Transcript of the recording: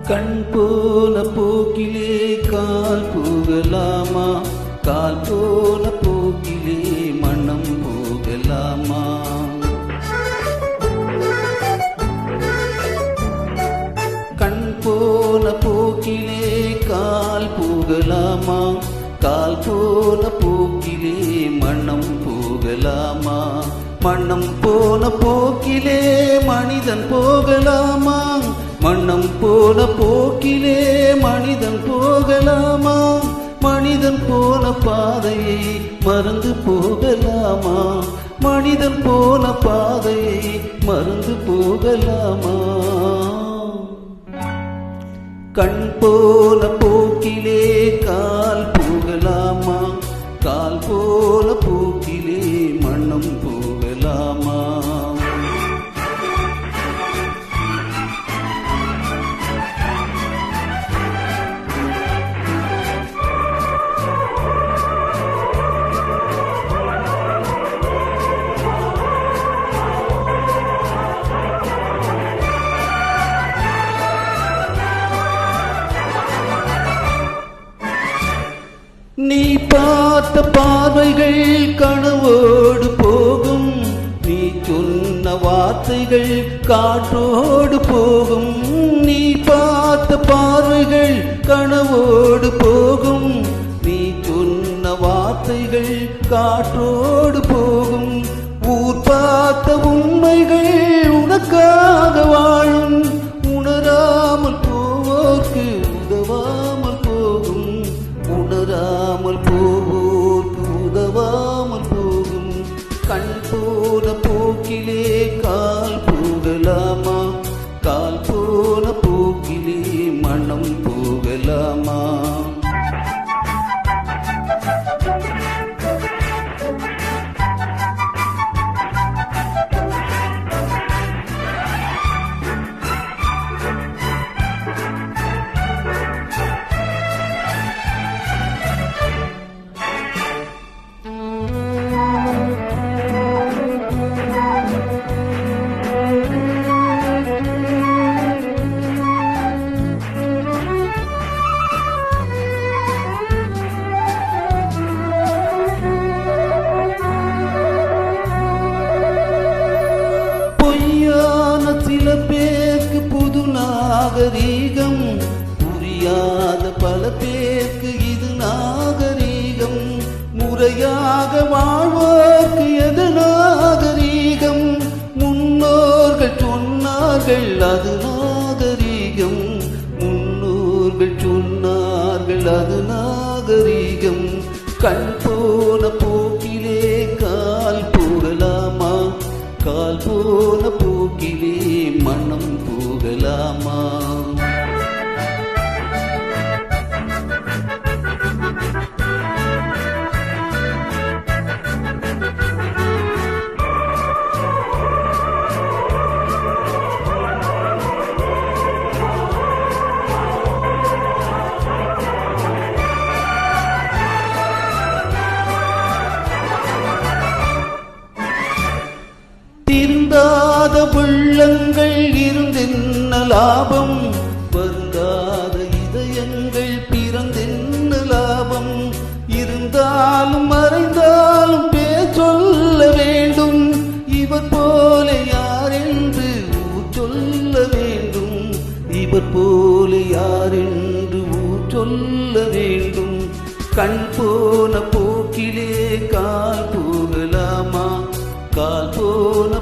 கண் போன போக்கிலே கால் போகலாமா? கால் போன போக்கிலே மனம் போகலாமா? கண் போன போக்கிலே கால் போகலாமா? கால் போன போக்கிலே மனம் போகலாமா? மனம் போன போக்கிலே மனிதன் போகலாமா? மனம் போன போக்கிலே மனிதன் போகலாமா? மனிதன் போன பாதையை மறந்து போகலாமா? மனிதன் போன பாதையை மறந்து போகலாமா? கண் போன போக்கிலே கால் போகலாமா? கால் போன போக்கிலே மனம் போகலாமா? நீ பார்த்த பார்வைகள் கனவோடு போகும், நீ சொன்ன வார்த்தைகள் காற்றோடு போகும். நீ பார்த்த பார்வைகள் கனவோடு போகும், நீ சொன்ன வார்த்தைகள் காற்றோடு போகும். ஊர் பார்த்த உண்மைகள் உனக்காக வாழும், உணராமல் போவோர்க்கு உதவாமல் போகும். உணராமல் போவோர்க்கு உதவாமல் போகும். கண் போன போக்கிலே கால் போகலாமா? கால் போன போக்கிலே மனம் போகலாமா? சில பேருக்கு புது நாகரீகம், புரியாத பல பேருக்கு இது நாகரீகம். முறையாக வாழ்வோர்க்கு எது நாகரீகம்? முன்னோர்கள் சொன்னார்கள் அது நாகரீகம். முன்னோர்கள் சொன்னார்கள் அது நாகரீகம். கண் போன போக்கிலே கால் போகலாமா? கால் போன போக்கிலே மனம் போகலாமா? திருந்தாத உள்ளங்கள் இருந்தென்ன லாபம்? வருந்தாத இதயங்கள் பிறந்தென்ன லாபம்? இருந்தாலும் மறைந்தாலும் பேர் சொல்ல வேண்டும். இவர் போல யார் என்று ஊர் சொல்ல வேண்டும். இவர் போல யார் என்று ஊர் சொல்ல வேண்டும். கண் போன போக்கிலே கால் போகலாமா? கால் போன